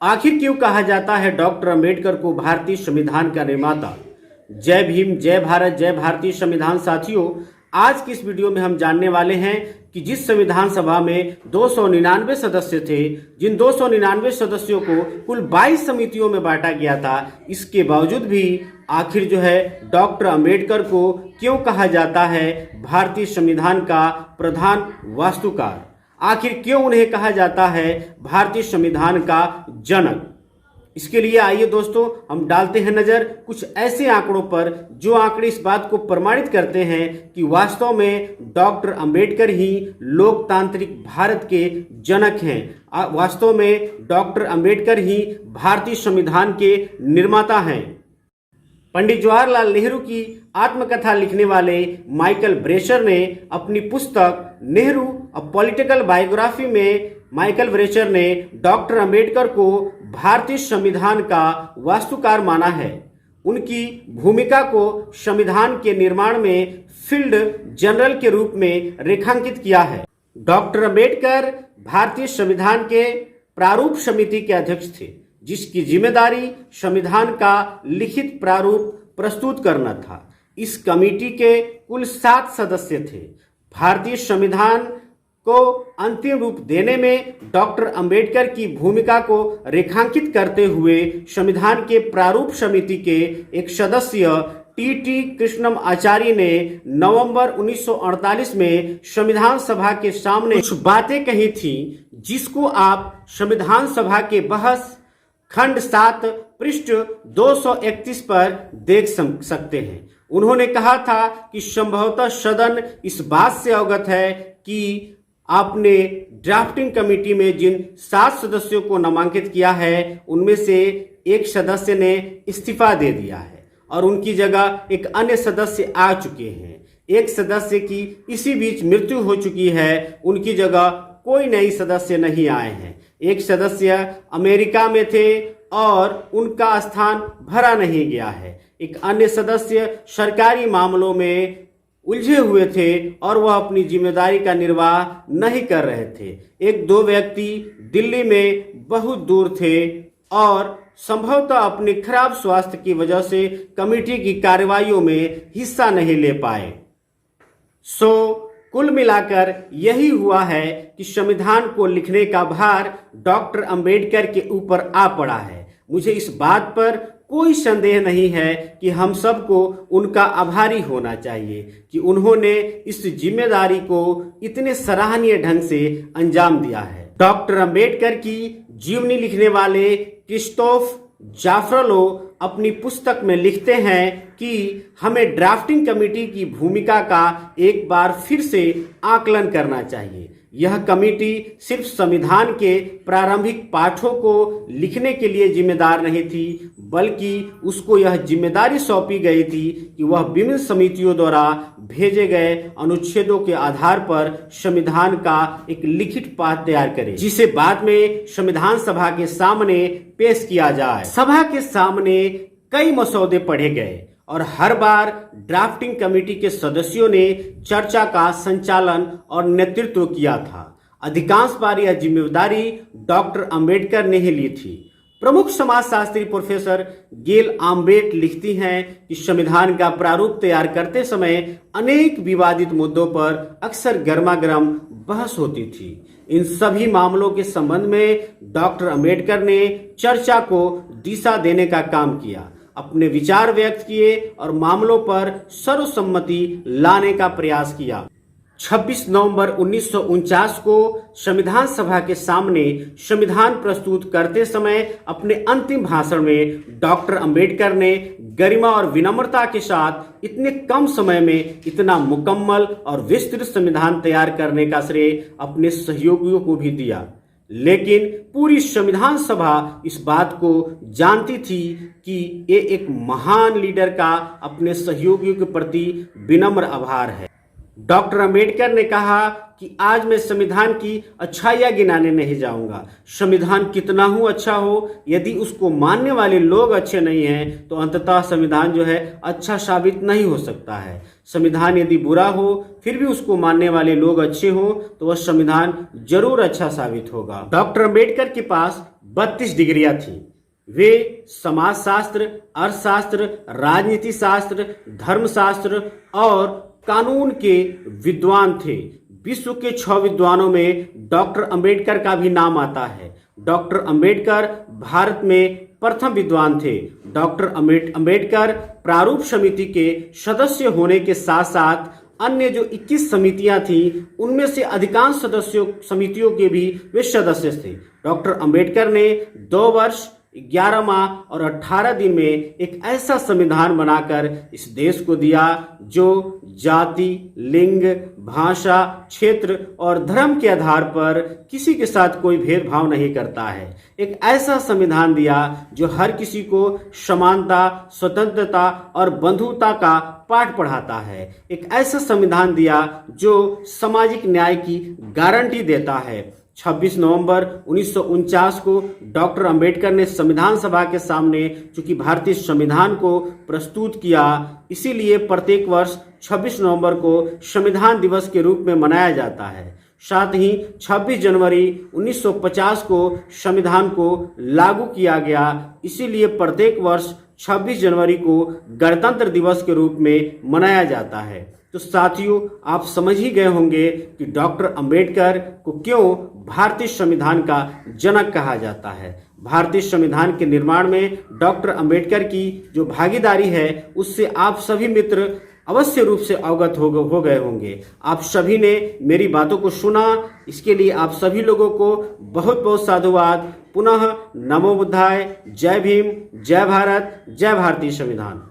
आखिर क्यों कहा जाता है डॉक्टर अंबेडकर को भारतीय संविधान का निर्माता। जय भीम, जय भारत, जय भारतीय संविधान। साथियों, आज की इस वीडियो में हम जानने वाले हैं कि जिस संविधान सभा में 299 सदस्य थे, जिन 299 सदस्यों को कुल 22 समितियों में बांटा गया था, इसके बावजूद भी आखिर जो है डॉक्टर अंबेडकर को क्यों कहा जाता है भारतीय संविधान का प्रधान वास्तुकार। आखिर क्यों उन्हें कहा जाता है भारतीय संविधान का जनक। इसके लिए आइए दोस्तों हम डालते हैं नजर कुछ ऐसे आंकड़ों पर जो आंकड़े इस बात को प्रमाणित करते हैं कि वास्तव में डॉक्टर अंबेडकर ही लोकतांत्रिक भारत के जनक हैं। वास्तव में डॉक्टर अंबेडकर ही भारतीय संविधान के निर्माता हैं। पंडित जवाहरलाल नेहरू की आत्मकथा लिखने वाले माइकल ब्रेशर ने अपनी पुस्तक नेहरू अ पॉलिटिकल बायोग्राफी में माइकल ब्रेशर ने डॉक्टर अंबेडकर को भारतीय संविधान का वास्तुकार माना है। उनकी भूमिका को संविधान के निर्माण में फील्ड जनरल के रूप में रेखांकित किया है। डॉक्टर अंबेडकर भारतीय संविधान के प्रारूप समिति के अध्यक्ष थे, जिसकी जिम्मेदारी संविधान का लिखित प्रारूप प्रस्तुत करना था। इस कमेटी के कुल 7 सदस्य थे। भारतीय संविधान को अंतिम रूप देने में डॉक्टर अंबेडकर की भूमिका को रेखांकित करते हुए संविधान के प्रारूप समिति के एक सदस्य टी कृष्णम आचार्य ने नवंबर 1948 में संविधान सभा के सामने कुछ बातें कही थी, जिसको आप संविधान सभा के बहस खंड 7 पृष्ठ 231 पर देख सकते हैं। उन्होंने कहा था कि संभवतः सदन इस बात से अवगत है कि आपने ड्राफ्टिंग कमेटी में जिन 7 सदस्यों को नामांकित किया है, उनमें से एक सदस्य ने इस्तीफा दे दिया है और उनकी जगह एक अन्य सदस्य आ चुके हैं। एक सदस्य की इसी बीच मृत्यु हो चुकी है, उनकी जगह कोई नई सदस्य नहीं आए हैं। एक सदस्य अमेरिका में थे और उनका स्थान भरा नहीं गया है। एक अन्य सदस्य सरकारी मामलों में उलझे हुए थे और वह अपनी जिम्मेदारी का निर्वाह नहीं कर रहे थे। 1-2 व्यक्ति दिल्ली में बहुत दूर थे और संभवतः अपने खराब स्वास्थ्य की वजह से कमेटी की कार्रवाइयों में हिस्सा नहीं ले पाए। कुल मिलाकर यही हुआ है कि संविधान को लिखने का भार डॉक्टर अंबेडकर के ऊपर आ पड़ा है। मुझे इस बात पर कोई संदेह नहीं है कि हम सबको उनका आभारी होना चाहिए कि उन्होंने इस जिम्मेदारी को इतने सराहनीय ढंग से अंजाम दिया है। डॉक्टर अंबेडकर की जीवनी लिखने वाले क्रिस्टोफ जाफरलो अपनी पुस्तक में लिखते हैं कि हमें ड्राफ्टिंग कमेटी की भूमिका का एक बार फिर से आकलन करना चाहिए। यह कमेटी सिर्फ संविधान के प्रारंभिक पाठों को लिखने के लिए जिम्मेदार नहीं थी, बल्कि उसको यह जिम्मेदारी सौंपी गई थी कि वह विभिन्न समितियों द्वारा भेजे गए अनुच्छेदों के आधार पर संविधान का एक लिखित पाठ तैयार करे, जिसे बाद में संविधान सभा के सामने पेश किया जाए। सभा के सामने कई मसौदे पढ़े गए और हर बार ड्राफ्टिंग कमेटी के सदस्यों ने चर्चा का संचालन और नेतृत्व किया था। अधिकांश बार यह जिम्मेदारी डॉक्टर अंबेडकर ने ही ली थी। प्रमुख समाजशास्त्री प्रोफेसर गेल आम्बेट लिखती हैं कि संविधान का प्रारूप तैयार करते समय अनेक विवादित मुद्दों पर अक्सर गर्मागर्म बहस होती थी। इन सभी मामलों के संबंध में डॉक्टर अंबेडकर ने चर्चा को दिशा देने का काम किया, अपने विचार व्यक्त किए और मामलों पर सर्वसम्मति लाने का प्रयास किया। 26 नवंबर 1949 को संविधान सभा के सामने संविधान प्रस्तुत करते समय अपने अंतिम भाषण में डॉक्टर अंबेडकर ने गरिमा और विनम्रता के साथ इतने कम समय में इतना मुकम्मल और विस्तृत संविधान तैयार करने का श्रेय अपने सहयोगियों को भी दिया। लेकिन पूरी संविधान सभा इस बात को जानती थी कि ये एक महान लीडर का अपने सहयोगियों के प्रति विनम्र आभार है। डॉक्टर अंबेडकर ने कहा कि आज मैं संविधान की अच्छाइयाँ गिनाने नहीं जाऊंगा। संविधान कितना हो अच्छा हो, यदि उसको मानने वाले लोग अच्छे नहीं हैं तो अंततः संविधान जो है अच्छा साबित नहीं हो सकता है। संविधान यदि बुरा हो फिर भी उसको मानने वाले लोग अच्छे हो तो वह संविधान जरूर अच्छा साबित होगा। डॉक्टर अंबेडकर के पास 32 डिग्रियां थी। वे समाजशास्त्र, अर्थशास्त्र, राजनीति शास्त्र, धर्मशास्त्र और कानून के विद्वान थे। विश्व के 6 विद्वानों में डॉक्टर अंबेडकर का भी नाम आता है। डॉक्टर अंबेडकर भारत में प्रथम विद्वान थे। डॉक्टर अंबेडकर प्रारूप समिति के सदस्य होने के साथ साथ अन्य जो 21 समितियां थी उनमें से अधिकांश समितियों के भी वे सदस्य थे। डॉक्टर अंबेडकर ने 2 वर्ष 11 माह और 18 दिन में एक ऐसा संविधान बनाकर इस देश को दिया जो जाति, लिंग, भाषा, क्षेत्र और धर्म के आधार पर किसी के साथ कोई भेदभाव नहीं करता है। एक ऐसा संविधान दिया जो हर किसी को समानता, स्वतंत्रता और बंधुता का पाठ पढ़ाता है। एक ऐसा संविधान दिया जो सामाजिक न्याय की गारंटी देता है। 26 नवंबर 1949 को डॉक्टर अंबेडकर ने संविधान सभा के सामने चूंकि भारतीय संविधान को प्रस्तुत किया, इसीलिए प्रत्येक वर्ष 26 नवंबर को संविधान दिवस के रूप में मनाया जाता है। साथ ही 26 जनवरी 1950 को संविधान को लागू किया गया, इसीलिए प्रत्येक वर्ष 26 जनवरी को गणतंत्र दिवस के रूप में मनाया जाता है। तो साथियों, आप समझ ही गए होंगे कि डॉक्टर अंबेडकर को क्यों भारतीय संविधान का जनक कहा जाता है। भारतीय संविधान के निर्माण में डॉक्टर अंबेडकर की जो भागीदारी है उससे आप सभी मित्र अवश्य रूप से अवगत हो गए होंगे। आप सभी ने मेरी बातों को सुना, इसके लिए आप सभी लोगों को बहुत बहुत साधुवाद। पुनः नमो बुद्धाय। जय भीम, जय भारत, जय भारतीय संविधान।